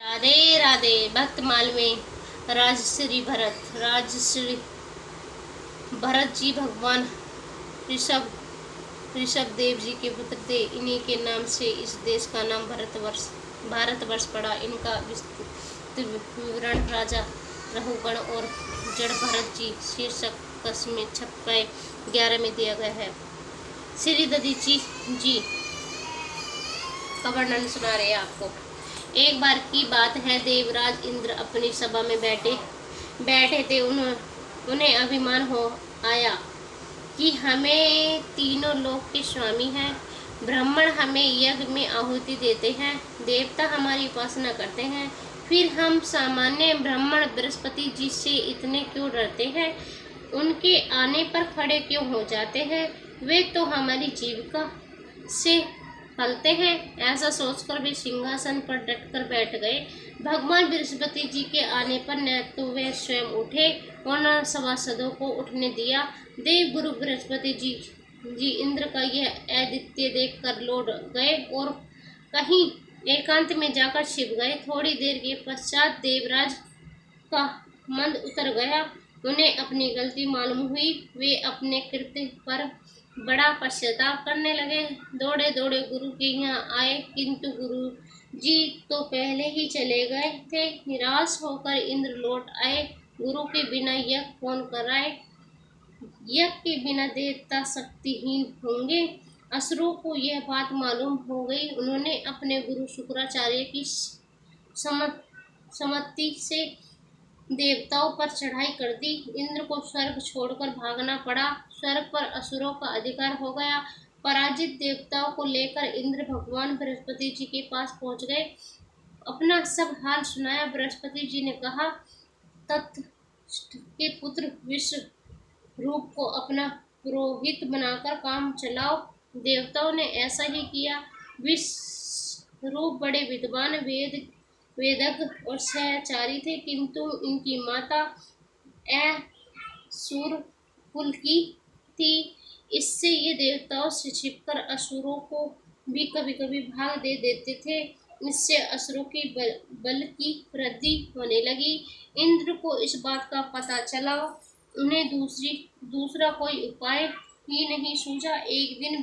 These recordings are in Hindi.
राधे राधे। भक्तमाल में राजश्री भरत जी भगवान ऋषभ ऋषभ देव जी के पुत्र थे। इन्हीं के नाम से इस देश का नाम भारतवर्ष पड़ा। इनका विस्तृत विवरण राजा रघुगण और जड़ भरत जी शीर्षक कस में 11 में दिया गया है। श्री दधीची जी का वर्णन सुना रहे हैं आपको। एक बार की बात है, देवराज इंद्र अपनी सभा में बैठे थे। उन्हें अभिमान हो आया कि हमें तीनों लोक के स्वामी हैं। ब्राह्मण हमें यज्ञ में आहुति देते हैं, देवता हमारी उपासना करते हैं, फिर हम सामान्य ब्राह्मण बृहस्पति जी से इतने क्यों डरते हैं? उनके आने पर खड़े क्यों हो जाते हैं? वे तो हमारी जीविका से फलते हैं। ऐसा सोचकर वे सिंहासन पर डटकर बैठ गए। भगवान बृहस्पति जी के आने पर न तो वे स्वयं उठे और न सभासदों को उठने दिया। देव गुरु बृहस्पति जी इंद्र का यह आदित्य देखकर लौट गए और कहीं एकांत में जाकर छिप गए। थोड़ी देर के पश्चात देवराज का मंद उतर गया। उन्हें अपनी गलती मालूम हुई। वे अपने कृत्य पर बड़ा पश्चाताप करने लगे। दौड़े दौड़े गुरु के यहाँ आए, किंतु गुरु जी तो पहले ही चले गए थे। निराश होकर इंद्र लौट आए। गुरु के बिना यज्ञ कौन कराए? यज्ञ के बिना देवता शक्तिहीन होंगे। असुरों को यह बात मालूम हो गई। उन्होंने अपने गुरु शुक्राचार्य की सम्मति से देवताओं पर चढ़ाई कर दी। इंद्र को स्वर्ग छोड़कर भागना पड़ा। स्वर्ग पर असुरों का अधिकार हो गया। पराजित देवताओं को लेकर इंद्र भगवान बृहस्पति जी के पास पहुंच गए। अपना सब हाल सुनाया। बृहस्पति जी ने कहा, तत्ष्ट के पुत्र विश्व रूप को अपना पुरोहित बनाकर काम चलाओ। देवताओं ने ऐसा ही किया। विश्वरूप बड़े विद्वान वेदज्ञ और सहचारी थे, किंतु इनकी माता असुर कुल की थी। इससे ये देवताओं से छिपकर असुरों को भी कभी कभी भाग दे देते थे। इससे असुरों के बल की वृद्धि होने लगी। इंद्र को इस बात का पता चला। उन्हें दूसरा कोई उपाय ही नहीं सूझा। एक दिन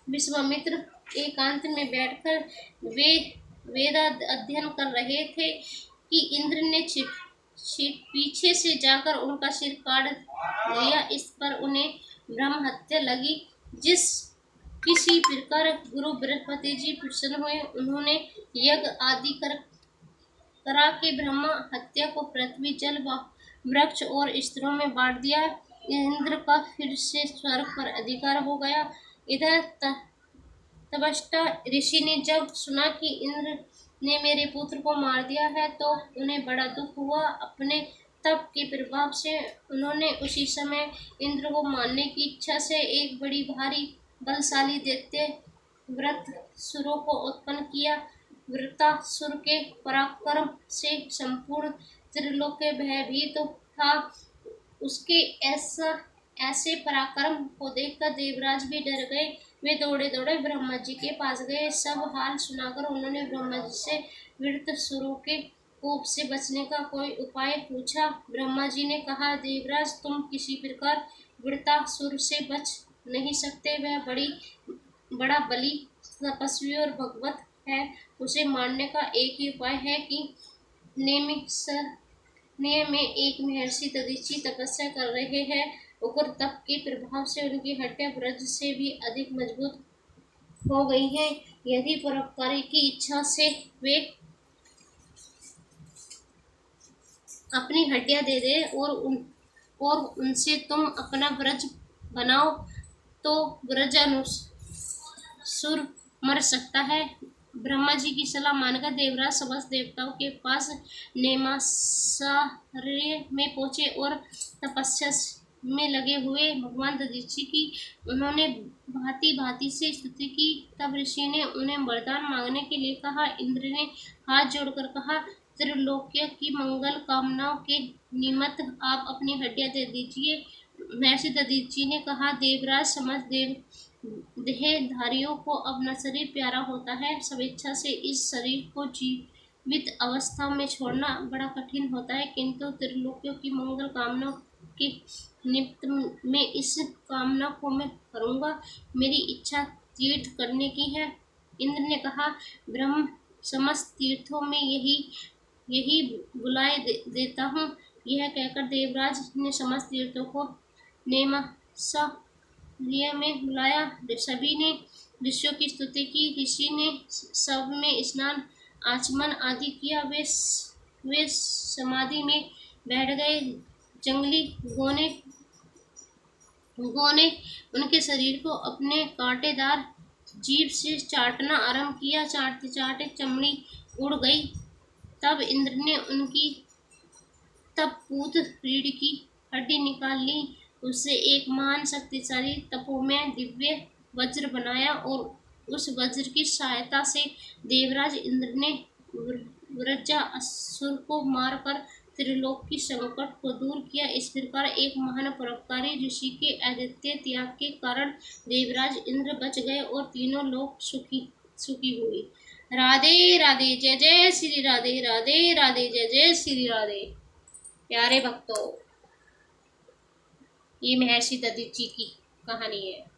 विश्वामित्र एकांत में बैठकर वेद अध्ययन कर रहे थे कि इंद्र ने पीछे से जाकर उनका सिर काट दिया। इस पर उन्हें ब्रह्म हत्या लगी। किसी प्रकार गुरु बृहस्पति जी प्रसन्न हुए। उन्होंने यज्ञ आदि करा के ब्रह्म हत्या को पृथ्वी, जल, वृक्ष और स्त्रों में बांट दिया। इंद्र का फिर से स्वर्ग पर अधिकार हो गया। इधर तपस्या ऋषि ने जब सुना कि इंद्र ने मेरे पुत्र को मार दिया है, तो उन्हें बड़ा दुख हुआ। अपने तप के प्रभाव से उन्होंने उसी समय इंद्र को मारने की इच्छा से एक बड़ी भारी बलशाली दैत्य वृत्रासुर को उत्पन्न किया। वृत्रासुर के पराक्रम से संपूर्ण त्रिलोक भयभीत था। उसके ऐसे पराक्रम को देखकर देवराज भी डर गए। वे दौड़े दौड़े ब्रह्मा जी के पास गए। सब हाल सुनाकर उन्होंने ब्रह्मा जी से वृत्रासुर के कोप से बचने का कोई उपाय पूछा। ब्रह्मा जी ने कहा, देवराज, तुम किसी प्रकार वृत्रासुर से बच नहीं सकते। वह बड़ा बली, तपस्वी और भगवत है। उसे मारने का एक ही उपाय है कि नेम में एक महर्षि दधीची तपस्या कर रहे हैं। उग्र तप के प्रभाव से उनकी हड्डियां वज्र से भी अधिक मजबूत हो गई हैं। यदि परोपकारी की इच्छा से वे अपनी हड्डियां दे दे और उनसे तुम अपना वज्र बनाओ, तो वज्रासुर मर सकता है। ब्रह्मा जी की सलाह मानकर देवराज समस्त देवताओं के पास नेमासार्य में पहुंचे और तपस्या में लगे हुए भगवान दधीची की उन्होंने भांति भांति से स्तुति की। तब ऋषि ने उन्हें वरदान मांगने के लिए कहा। इंद्र ने हाथ जोड़कर कहा, त्रिलोक्य की मंगल कामनाओं के निमित्त आप अपनी हड्डियां दे दीजिए। महर्षि दधीची ने कहा, देवराज, समस्त देहधारियों को अपना शरीर प्यारा होता है, स्वेच्छा से इस शरीर को जीवित अवस्था में छोड़ना बड़ा कठिन होता है, किंतु त्रिलोकियों की मंगल कामना के निमित्त में इस कामना को मैं करूँगा। मेरी इच्छा तीर्थ करने की है। इंद्र ने कहा, ब्रह्म समस्त तीर्थों में यही यही बुलाए देता हूँ। यह कहकर देवराज ने समस्त तीर्थों को नेमसालय में बुलाया। सभी ने ऋषियों की स्तुति की। ऋषि ने सब में स्नान आचमन आदि किया। वे समाधि में बैठ गए। जंगली गोने ने उनके शरीर को अपने कांटेदार जीभ से चाटना आरंभ किया। चाटते चाटते चमड़ी उड़ गई। तब इंद्र ने उनकी तपपूत रीढ़ की हड्डी निकाल ली। उससे एक महान शक्तिशाली तपोमय दिव्य वज्र बनाया और उस वज्र की सहायता से देवराज इंद्र ने वज्रासुर को मारकर त्रिलोक की संकट को दूर किया। इस प्रकार एक महान परोपकारी ऋषि के अद्वितीय त्याग के कारण देवराज इंद्र बच गए और तीनों लोग सुखी हुए। राधे राधे, जय जय श्री राधे। राधे राधे, जय जय श्री राधे। प्यारे भक्तों, ये महर्षि दधीचि की कहानी है।